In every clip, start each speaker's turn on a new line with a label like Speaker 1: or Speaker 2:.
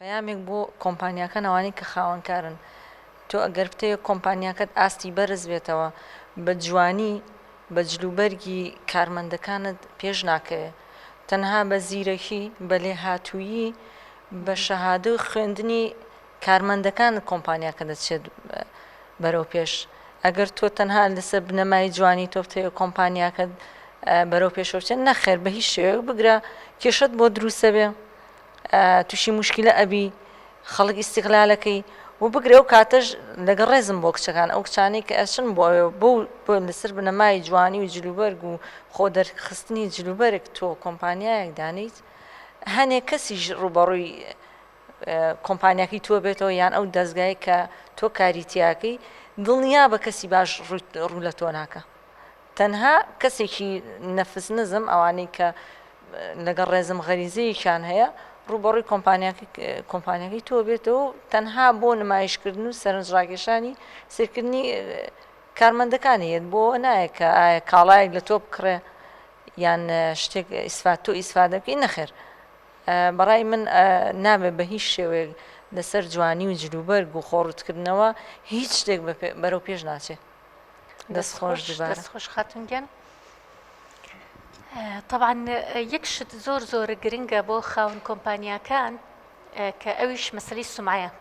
Speaker 1: پەیامێک بۆ کۆمپانیاکانەوانی کە خاوەنکارن تۆ ئەگەر بتەوێت کۆمپانیاکەت ئاستی بەرز بێتەوە بە جوانی بە جلوبەرگی کارمەندەکانت پێش ناکەوێت تەنها بە زیرەکی بە لێهاتوویی بە شەهادە و خوێندنی کارمەندەکانت کۆمپانیاکە دەچێت بەرەو پێش ئەگەر تۆ تەنها لەسەر بنەمای جوانی تۆ بتەوێت کۆمپانیاکەت بەرەو پێشەوە بچێت نەخێر بە هیچ شێوەیەک بگرە کێشەت بۆ دروستە بێ تووشی موشکیلە ئەبی خەڵک ئیستیغلالەکەی و بگرێ و کاتەش لەگەڵ ڕێزم بۆ کچەکان ئەو کچانەی کە ئەچن بۆ لەسەر بنەمای جوانی و جلوبەرگ و خۆ دەرخستنی جلوبەرێک تۆ کۆمپانیایەک دانیت هەنێک کەسیش ڕوبەڕووی کۆمپانیاکەی تۆ بێتەوە یان ئەو دەستگای کە تۆ کاریتیاکەی دڵنیا بە کەسی باش ڕوو لە تۆ ناکە تەنها کەسێکی نەفس نزم ئەوانەی کە لەگەڵ ڕێزم غەریزەیەکیان هەیە ڕوبەڕووی کۆمپانیاکەی تۆ بێتەوە تەنها بۆ نمایشکردن و سەرنجڕاکێشانی سیرکردنی کارمەندەکانیت بۆ نایە کە ئایا کاڵایەک لە تۆ بکڕێ یان شتێک ئیسفات تۆ ئیسفادەکەی نەخێر بەڕای من نابێت بە هیچ شێوەیەک لەسەر جوانی و جلوبەرگ و خۆڕوتکردنەوە هیچ شتێک بەرەو پێش ناچێت
Speaker 2: دەستخۆش خاتونگیان طبعا یەک شت زۆر گرنگە بۆ خاون کۆمپانیاکان کە ئەویش مەسەلەی سومعەیە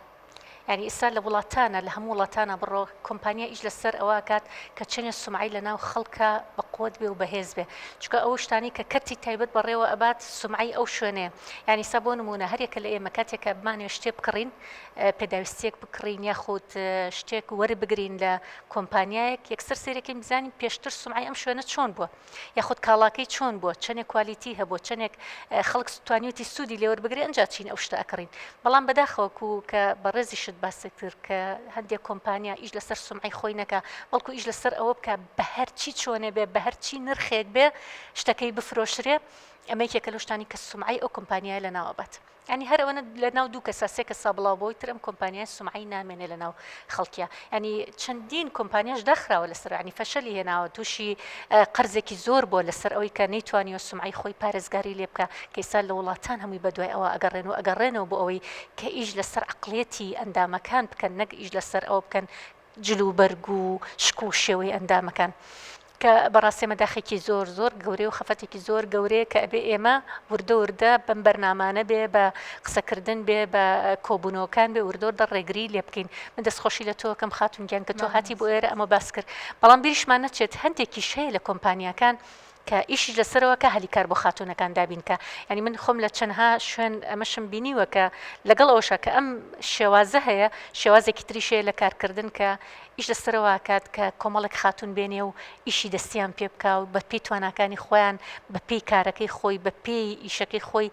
Speaker 2: یعنی ئێستا لە وڵاتانە لە هەموو وڵاتانە بڕۆ کۆمپانیا ئیش لەسەر ئەوە کات کە چەنێ سومعی لە ناو خەڵکە بە قوت بێ و بەهێز بێ چکە ئەو شتانی کە کەتی تایبەت بەڕێوە ئەبات سومعی ئەو شوێنەیە یعنی سا بۆ نمونە هەرێکە لە ئێمە کاتێکە بمانێ شتێ بکڕین پێداویستێک بکڕین یاخود شتێک وەربگرین لە کۆمپانیایەک یەکسەر سێرەکەی بزانین پێشتر سومعی ئەم شوێنە چۆن بووە یاخود کاڵاکەی چۆن بووە چەندێک کوالیتی هەبووە چەندێک خەڵک توانیوتی سوودی لێوەربگرێ ئەنجا چین ئەو شتە ئەکڕین بەڵام بەداخەوەکو کە بەڕێزی شت باسێتتر کە هەندێک کۆمپانیا ئیش لەسەر سومعی خۆی نەکە بەڵکو ئیش لەسەر ئەوە بکە بە هەرچی چۆنێ بێ بە هەرچی نرخێک بێ شتەکەی بفرۆشرێ ئەمەیەکێکە لە شتانی کە سومعی ئەو کۆمپانیای لە ناوەبات ینی هەر ئەوەنە لە ناو دوو کەسە سێ کەسا بڵاو بۆی تر ئەم کۆمپانیای سومعی نامێنێ لە ناو خەڵکیە ینی چەندین کۆمپانیاش داخراوە لەسەر ینی فەشەلی هێناوە تووشی قەرزێکی زۆر بۆ لەسەر ئەوەی کە نەیتوانیوە سومعی خۆی پارێزگاری لێ بکە کە ئێستا لە وڵاتان هەمووی بەدوای ئەوە ئەگەڕێنەوە بۆ ئەوەی کە ئیش لەسەر عەقڵیەتی ئەندامەکان بکەن نەک ئیش لەسەر ئەوە بکەن جلوبەرگ و شک و شێوەی ئەندامەکان کە بەڕاستی مەداخێکی زۆر گەورەی و خەفەتێکی زۆر گەورەیە کە ئەبێ ئێمە وردە بەم بەرنامانە بێ بە قسەکردن بێ بە کۆبوونەوەکان بێ وردە ڕێگری لێ بکەین من دەستخۆشی لە تۆکەم خاتونگیان کە تۆ هاتی بۆ ئێرە ئەمە باس کرد بەڵام بیریشمان نەچێت هەندێکی شەیە لە کۆمپانیاکان کە ئیشی لەسەرەوە کە هەلیکار بۆ خاتونەکان دابین کە ینی من خۆم لە چەندها شوێن ئەمەشم بینیوە کە لەگەڵ ئەوشە کە ئەم شێوازە هەیە شێوازێکی تریشەیە لە کارکردن کە ئیش لەسەرەوە کات کە کۆمەڵک خاتون بێنێ و ئیشی دەستیان پێ بکە و بە پێی تواناکانی خۆیان بە پێی کارەکەی خۆی بە پێی ئیشەکەی خۆی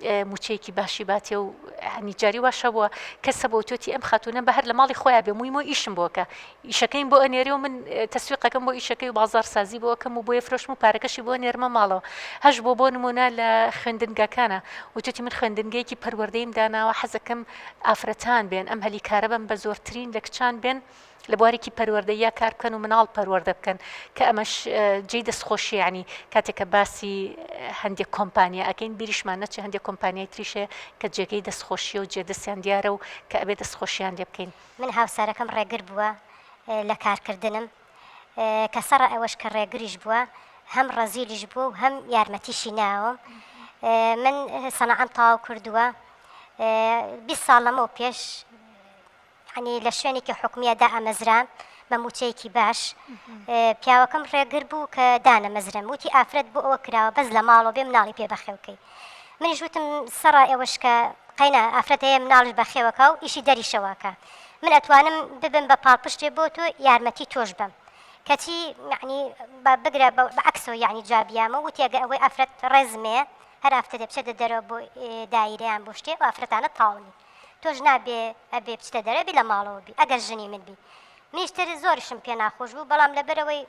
Speaker 2: موچەیەکی باشی باتێ و نیجاری واشە بووە کەسە بۆ تۆتی ئەم خاتونە بە هەر لە ماڵی خۆیان بێ مووی ئیشم بۆکە ئیشەکەیم بۆ ئەنێری و من تەسویقەکەم بۆ ئیشەکەی و بازار سازی بۆکەم و بۆیە فرۆشم و پارەکەشی بۆ نێرمە ماڵەوە هەش بۆ نمونە لە خوێندنگەکانە و توتی من خوێندنگەیەکی پەروەردەیم داناوە حەزەکەم ئافرەتان بێن ئەم هەلیکارە بم بە زۆرترین لە کچان بێن لە بوارێکی پەروەردەیە کار بکەن و مناڵ پەروەردە بکەن کە ئەمەش جێی دەستخۆشی ینی کاتێککە باسی هەندێک کۆمپانیا ئەگەین بیریشمان نەچێ هەندێک کۆمپانیای تریشێ کە جێگەی دەستخۆشی و جێدەستیان دیارە و کە ئەبێ دەستخۆشییان لێ بکەین
Speaker 3: من هاوسارەکەم ڕێگر بووە لە کارکردنم کە سەر ئەوەش کە ڕێگریش بووە هەم ڕەزیلیش بوو و هەم یارمەتیشی ناوم من سەنەعەم تەواو کردووە 20 ساڵ لەمەوە پێش ینی لە شوێنێکی حکومیەدا ئەمەزرام بە موچەیەکی باش پیاوەکەم ڕێگر بوو کە دانەمەزرم وتی ئافرەت بۆ ئەوە کراوە بەس لە ماڵەوە بێ مناڵی پێ بەخێوکەی منیش وتم سەڕا ئێوەش کە قەینا ئافرەت هەیە مناڵش بەخێوەکە و ئیشی دەریشەوەکە من ئەتوانم ببم بە پاڵپشتێ بۆ تۆ یارمەتی تۆش بم کەچی یعنی بگرە بەعکسەوە یعنی جابیامە وتی ئەگە ئەوەی ئافرەت ڕێزمێ هەر ئافتە دەبچێتە دەرەوە بۆ دایرەیان بۆ شتێ و ئافرەتانە تاڵنی تۆش نابێ ئەبێ بچتە دەرەبی لە ماڵەوە بی ئەگەر ژنی من بی منیشتر زۆریشم پێ ناخۆش بوو بەڵام لەبەرەوەی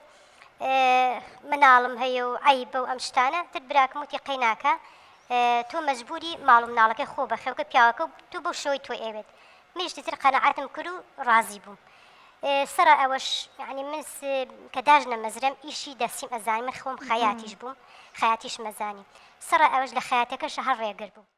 Speaker 3: مناڵم هەیە و عیبە و ئەم شتانە تر براکەم وتی قەیناکە تۆ مەجبوری ماڵ و مناڵەکەی خۆ بەخێوکە پیاوەکە تو بۆ شۆی تۆ ئێوێت منیشتی تر قەنەعەتم کرد و ڕازی بووم سەرە ئەوەش یعنی من کە داژنە مەزرم ئیشی دەستیم ئەزانی من خۆم خەیاتیش بووم خەیاتیش مەزانی سەرە ئەوەش لە خەیاتەکەش هەر ڕێگر بوو